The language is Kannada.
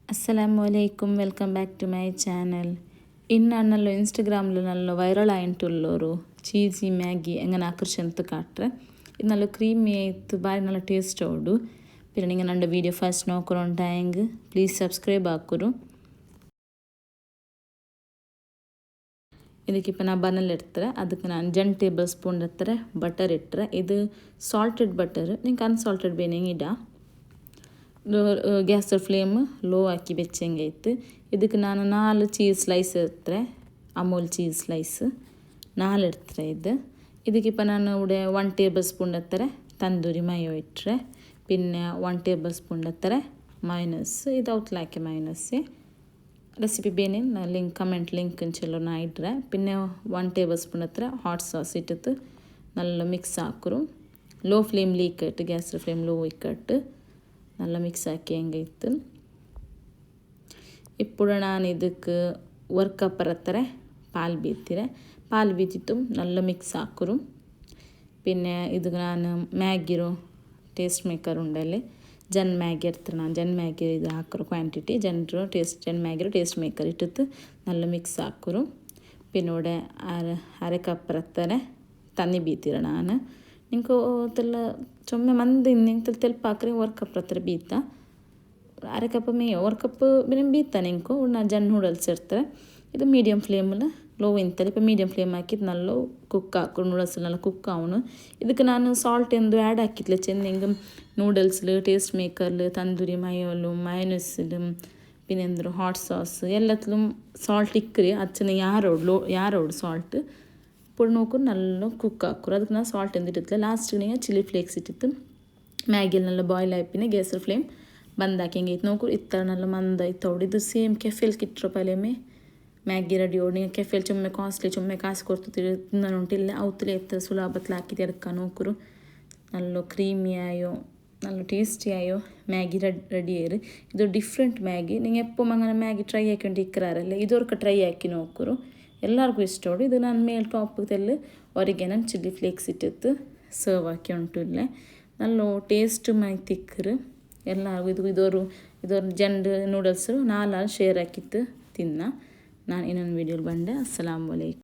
అస్సలాము అలైకుం welcome back to my channel ഇന്ന് നല്ലോ ഇൻസ്റ്റഗ്രാമിൽ നല്ല വൈറലായിട്ടുള്ളൊരു ചീസി ಮ್ಯಾಗಿ എങ്ങനെ ആകർഷണത്ത് കാട്ടുറെ ഇത് നല്ല ക്രീമി ആയിട്ട് ಬಾರಿ നല്ല ಟೇಸ್ಟ್ ಉಂಡು പിന്നെ നിങ്ങൾ ನನ್ನ വീഡിയോ ಫಸ್ಟ್ ನೋಡ್ಕೊಂಡಾಯಂಗೆ ಪ್ಲೀಸ್ ಸಬ್ಸ್ಕ್ರೈಬ್ ಹಾಕುರು ಇದಕ್ಕಿപ്പോൾ ನಾನು ಬನ್ನಲ್ ಇಡ್ತಾರೆ ಅದಕ್ಕೆ ನಾನು 2 ಟೇಬಲ್ ಸ್ಪೂನ್ ಹತ್ತಿರ ಬಟರ್ ಇಟ್ಟರೆ ಇದು ಸಾಲ್ಟೆಡ್ ಬಟರ್ ನಿಂಗೆ ಅನ್ಸಾಲ್ಟೆಡ್ ಬೇನೆಂಗೆ ಇಡ ಗ್ಯಾಸ್ ಫ್ಲೇಮ್ ಲೋ ಹಾಕಿ ಬೆಚ್ಚಂಗೈತೆ ಇದಕ್ಕೆ ನಾನು 4 ಚೀಸ್ ಸ್ಲೈಸ್ ಇಡ್ತಾರೆ ಅಮೂಲ್ ಚೀಸ್ ಸ್ಲೈಸ್ 4 ಇಡ್ತಾರೆ ಇದಕ್ಕಿപ്പോൾ ನಾನು ഇവിടെ 1 ಟೇಬಲ್ ಸ್ಪೂನ್ ಹತ್ತಿರ ತಂದೂರಿ ಮಯೋ ಇಟ್ಟರೆ പിന്നെ 1 ಟೇಬಲ್ ಸ್ಪೂನ್ ಹತ್ತಿರ ಮೈನಸ್ ಇದು ಔಟ್ಲಾಕೆ ಮೈನಸ್ಸೇ ರೆಸಿಪಿ ಬೇನೆ ಲಿಂಕ್ ಕಮೆಂಟ್ ಲಿಂಕ್ ചെല്ലോ ನಾ ಇಡ್ರೆ പിന്നെ 1 ಟೇಬಲ್ ಸ್ಪೂನ್ ಹತ್ತಿರ ಹಾಟ್ ಸಾಸ್ ಇಟ್ಟಿತ್ತು നല്ല മിക്സ് ആക്കുറും ലോ ഫ്ലെയിമിൽ ഇട്ടിട്ട് ഗ്യാസ് ഫ്ലെയിം ലോ ഇട്ടിട്ട് നല്ല മിക്സ് ആക്കി ಹೆಂಗೈತೆ ഇപ്പോൾ ನಾನು ಇದಕ್ಕೆ 1 ಕಪ್ ಹತ್ತಿರ പാൽ ബീത്തിട്ടും നല്ല മിക്സ് ആക്കുറും പിന്നെ ഇത് ನಾನು ಮ್ಯಾಗಿರೋ ಟೇಸ್ಟ್ ಮೇಕರ್ ಉಂಡಲ್ಲಿ ಜನ್ ಮ್ಯಾಗಿ ಇರ್ತಾರೆ ನಾನು ಜನ್ ಮ್ಯಾಗಿ ಇದು ಹಾಕಿರೋ ಕ್ವಾಂಟಿಟಿ ಜನ್ ಮ್ಯಾಗಿರೋ ಟೇಸ್ಟ್ ಮೇಕರ್ ಇಟ್ಟಿತ್ತು നല്ല മിക്സ് ആക്കുറും പിന്നെ ഇവിടെ അര കപ്പ് ಹತ್ತಿರ ತನ್ನಿ ಬೀತಿರ ನಾನು ನಿಂಗೆ ತೆಲ್ಲ ಚೊಮ್ಮೆ ಮಂದಿ ನಿಂಗೆ ತೆಲ್ಪ ಹಾಕ್ರಿ 1 ಕಪ್ ಹತ್ತಿರ ಬೀತ ಅರ ಕಪ್ ಮೇಯೋ 1 ಕಪ್ ಬಿನೆ ಬೀತ ನಿಂಕು ನಾ ಜನ್ ನೂಡಲ್ಸ್ ಇರ್ತಾರೆ ಇದು ಮೀಡಿಯಮ್ ಫ್ಲೇಮಲ್ಲಿ ಲೋ ಇಂತಲ್ಲಿ ഇപ്പോൾ ಮೀಡಿಯಮ್ ಫ್ಲೇಮ್ ಹಾಕಿದ್ದು നല്ല ಕುಕ್ ಹಾಕು ನೂಡಲ್ಸ್ നല്ല ಕುಕ್ ಆವನು ಇದಕ್ಕೆ ನಾನು ಸಾಲ್ಟ್ ಎಂದು ಆ್ಯಡ್ ಹಾಕಿತ್ಲೆ ಚೆಂದ ನೂಡಲ್ಸ್ಲು ಟೇಸ್ಟ್ ಮೇಕರ್ಲು ತಂದೂರಿ ಮಯೋಲು ಮಯೋನೀಸ್ಲು പിന്നെ എന്തൊരു ഹോട്ട് സോസ് എല്ലാത്തിലും ಸಾಲ್ಟ್ ಇಕ್ಕರಿ ಅಚ್ಚನ ಯಾರೋಡು ಸಾಲ್ಟ್ ഇപ്പോൾ നോക്കും നല്ല കുക്ക് ആക്കും ಅದಕ್ಕೆ ನಾನು ಸಾಲ್ಟ್ ಎಂದಿಟ್ಟಿಲ್ಲ ಲಾಸ್ಟಿಗೆ ನೀವು ಚಿಲ್ಲಿ ಫ್ಲೇಕ್ಸ್ ಇಟ್ಟಿತ್ತು ಮ್ಯಾಗಿಲಿ നല്ല ಬಾಯ್ಲ್ ಆಗಿ പിന്നെ ಗ್ಯಾಸ್ ಫ್ಲೇಮ್ ಬಂದ್ ಹಾಕಿ ಹೆಂಗೈತೆ ನೋಕು ಇತ್ತ നല്ല ಮಂದಾಯ್ತು ಇದು ಸೇಮ್ ಕೆಫೆಲ್ ಕಿಟ್ರೋ ಪಲೆಮೆ ಮ್ಯಾಗಿ ರೆಡಿ ಓಡಿ ಕೆಫೆಲ್ ಚೊಮ್ಮೆ ಕಾಸ್ಟ್ಲಿ ಚೊಮ್ಮೆ ಕಾಸು ಕೊಡ್ತಿದ್ರು ತಿನ್ನೋಂಟಿಲ್ಲ ಅವತ್ತಲೇ ಎತ್ತ ಸುಲಭത്തിൽ ആക്കി എടുക്കാൻ നോക്കുರು നല്ല ക്രീമി ആയോ നല്ല ടേസ്റ്റി ആയോ ಮ್ಯಾಗಿ ರೆಡಿ ആയി ഇത് ഡിഫറെൻറ്റ് ಮ್ಯಾಗಿ നിങ്ങൾ എപ്പോൾ അങ്ങനെ ಮ್ಯಾಗಿ ಟ್ರೈ ಹಾಕೊಂಡಿಕ್ಕಾರಲ್ಲ ಇದೊರ್ಕ ಟ್ರೈ ಹಾಕಿ ನೋക്കുರು ಎಲ್ಲರಿಗೂ ಇಷ್ಟ ಇದು ನಾನು ಮೇಲೆ ಟಾಪದಲ್ಲಿ ಒರಿಗೆನನ್ ಚಿಲ್ಲಿ ಫ್ಲೇಕ್ಸ್ ಇಟ್ಟಿತ್ತು ಸರ್ವ್ ಹಾಕಿ ಉಂಟು നല്ല ಟೇಸ್ಟ್ ಮ್ಯಾಗಿ ತಿಕ್ಕರು ಎಲ್ಲರಿಗೂ ಇದೊರು ಜಂಡು ನೂಡಲ್ಸು 4 ಶೇರ್ ಹಾಕಿತ್ತು ತಿನ್ನ ನಾನು ಇನ್ನೊಂದು ವೀಡಿಯೋಲಿ ಬಂದೆ ಅಸ್ಸಲಾಮು ಅಲೈಕುಂ